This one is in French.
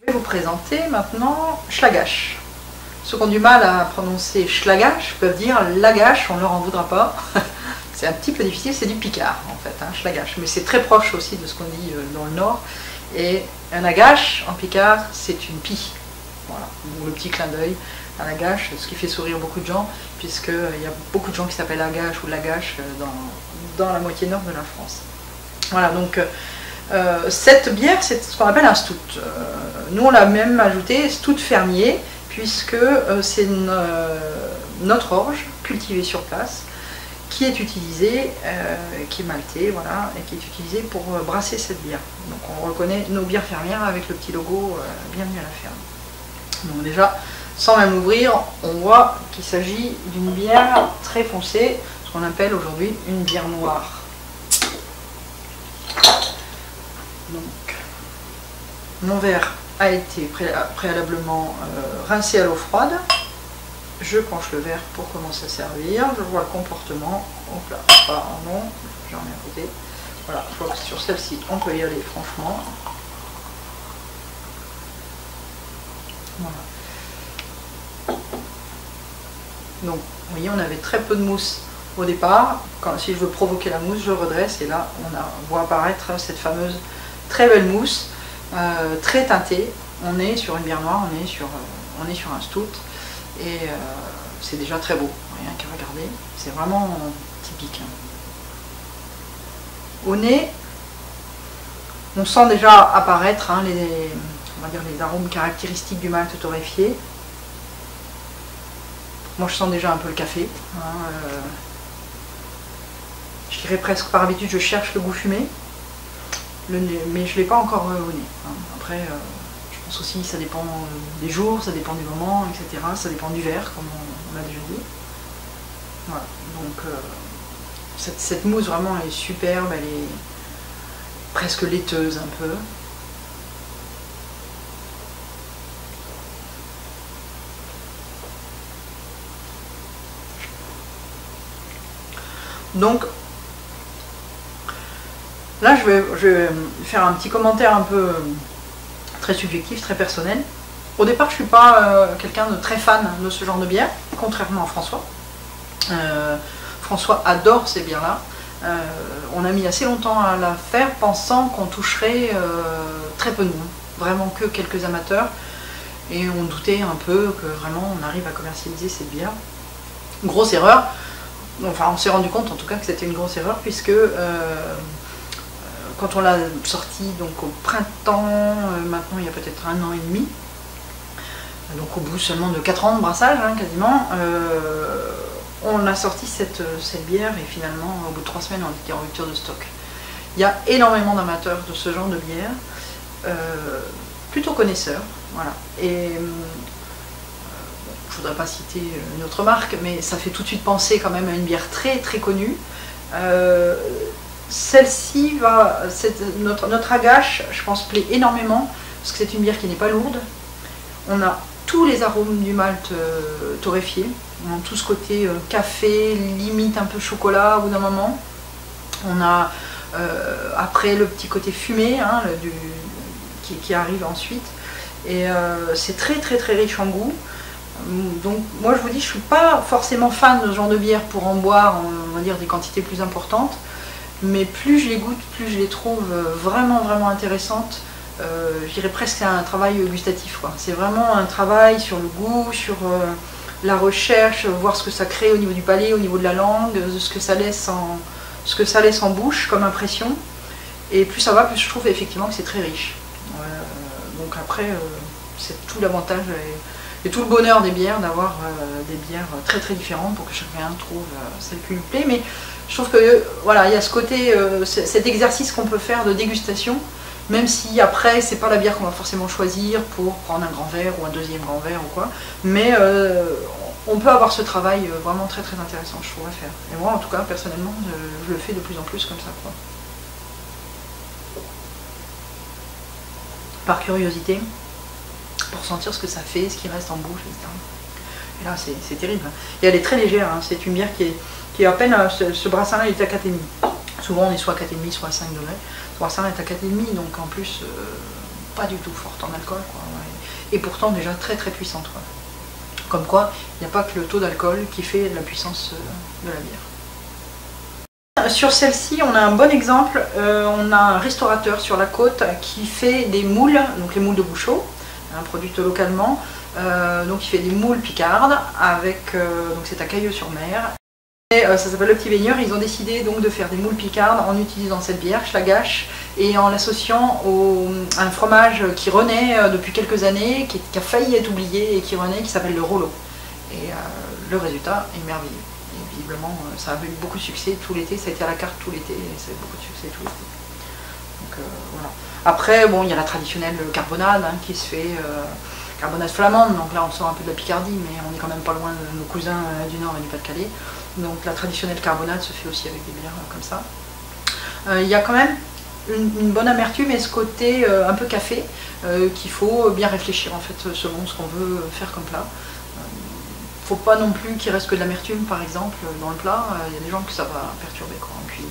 Je vais vous présenter maintenant Schlagach. Ceux qui ont du mal à prononcer Schlagach peuvent dire Lagache, on ne leur en voudra pas. C'est un petit peu difficile, c'est du picard en fait, hein, Schlagach. Mais c'est très proche aussi de ce qu'on dit dans le nord. Et un agache en picard, c'est une pie. Voilà, ou le petit clin d'œil à Lagache, ce qui fait sourire beaucoup de gens, puisqu'il y a beaucoup de gens qui s'appellent Agache ou Lagache dans la moitié nord de la France. Voilà, donc cette bière, c'est ce qu'on appelle un stout. Nous, on l'a même ajouté stout fermier, puisque c'est notre orge cultivée sur place, qui est utilisée, qui est maltée, voilà, et qui est utilisée pour brasser cette bière. Donc on reconnaît nos bières fermières avec le petit logo Bienvenue à la ferme. Donc déjà, sans même l'ouvrir, on voit qu'il s'agit d'une bière très foncée, ce qu'on appelle aujourd'hui une bière noire. Donc, mon verre a été préalablement rincé à l'eau froide. Je penche le verre pour commencer à servir. Je vois le comportement. Hop là, non, j'en ai à côté. Voilà, je vois que sur celle-ci, on peut y aller franchement. Voilà. Donc, vous voyez, on avait très peu de mousse au départ. Si je veux provoquer la mousse, je redresse et là, on voit apparaître cette fameuse très belle mousse, très teintée. On est sur une bière noire, on est sur un stout et c'est déjà très beau. Rien qu'à regarder, c'est vraiment typique. Au nez, on sent déjà apparaître on va dire les arômes caractéristiques du malt torréfié. Moi, je sens déjà un peu le café. Je dirais presque par habitude, je cherche le goût fumé, mais je ne l'ai pas encore au nez. Après, je pense aussi ça dépend des jours, ça dépend du moment, etc. Ça dépend du verre, comme on l'a déjà dit. Voilà. Donc, cette mousse vraiment elle est superbe, elle est presque laiteuse un peu. Donc là, je vais faire un petit commentaire un peu très subjectif, très personnel. Au départ, je ne suis pas quelqu'un de très fan de ce genre de bière, contrairement à François. François adore ces bières-là. On a mis assez longtemps à la faire, pensant qu'on toucherait très peu de monde, vraiment que quelques amateurs. Et on doutait un peu que vraiment on arrive à commercialiser cette bière. Grosse erreur. Enfin, on s'est rendu compte en tout cas que c'était une grosse erreur, puisque quand on l'a sorti donc au printemps, maintenant il y a peut-être 1 an et demi, donc au bout seulement de 4 ans de brassage, quasiment, on a sorti cette bière et finalement au bout de 3 semaines on était en rupture de stock. Il y a énormément d'amateurs de ce genre de bière, plutôt connaisseurs, voilà. Et je ne voudrais pas citer une autre marque, mais ça fait tout de suite penser quand même à une bière très très connue. Celle-ci notre agache, je pense, plaît énormément, parce que c'est une bière qui n'est pas lourde. On a tous les arômes du malt torréfié, on a tout ce côté café, limite un peu chocolat au bout d'un moment. On a après le petit côté fumé qui arrive ensuite, et c'est très très très riche en goût. Donc moi je vous dis, je ne suis pas forcément fan de ce genre de bière pour en boire, on va dire des quantités plus importantes, mais plus je les goûte, plus je les trouve vraiment vraiment intéressantes. Je dirais presque un travail gustatif, quoi. C'est vraiment un travail sur le goût, sur la recherche, voir ce que ça crée au niveau du palais, au niveau de la langue, ce que ça laisse en bouche comme impression. Et plus ça va, plus je trouve effectivement que c'est très riche. Donc après, c'est tout l'avantage et tout le bonheur des bières, d'avoir des bières très très différentes pour que chacun trouve celle qui lui plaît. Mais je trouve que voilà, il y a ce côté, cet exercice qu'on peut faire de dégustation, même si après c'est pas la bière qu'on va forcément choisir pour prendre un grand verre ou un deuxième grand verre ou quoi. Mais on peut avoir ce travail vraiment très très intéressant, je trouve, à faire. Et moi en tout cas personnellement, je le fais de plus en plus comme ça, quoi. Par curiosité, pour sentir ce que ça fait, ce qui reste en bouche, etc. Et là, c'est terrible. Et elle est très légère, c'est une bière qui est à peine, ce brassin-là, il est à 4,5. Souvent, on est soit à 4,5, soit à 5 degrés. Ce brassin-là est à 4,5, donc en plus, pas du tout forte en alcool, quoi, ouais. Et pourtant déjà très très puissante, quoi. Comme quoi, il n'y a pas que le taux d'alcool qui fait la puissance de la bière. Sur celle-ci, on a un bon exemple. On a un restaurateur sur la côte qui fait des moules, donc les moules de Bouchot, produites localement. Donc il fait des moules picardes, donc c'est à Cailleux-sur-Mer. Ça s'appelle Le Petit Baigneur. Ils ont décidé donc de faire des moules picardes en utilisant cette bière, Schlagache, et en l'associant à un fromage qui renaît depuis quelques années, qui a failli être oublié et qui renaît, qui s'appelle le Rollo. Et le résultat est merveilleux. Et visiblement, ça a eu beaucoup de succès tout l'été, ça a été à la carte tout l'été, et ça a eu beaucoup de succès tout l'été. Donc voilà. Après, bon, il y a la traditionnelle carbonade qui se fait, carbonade flamande, donc là on sort un peu de la Picardie, mais on est quand même pas loin de nos cousins du Nord et du Pas-de-Calais. Donc la traditionnelle carbonade se fait aussi avec des bières comme ça. Il y a quand même une bonne amertume et ce côté un peu café qu'il faut bien réfléchir en fait selon ce qu'on veut faire comme plat. Faut pas non plus qu'il reste que de l'amertume par exemple dans le plat, il y a des gens que ça va perturber, quoi. Et puis,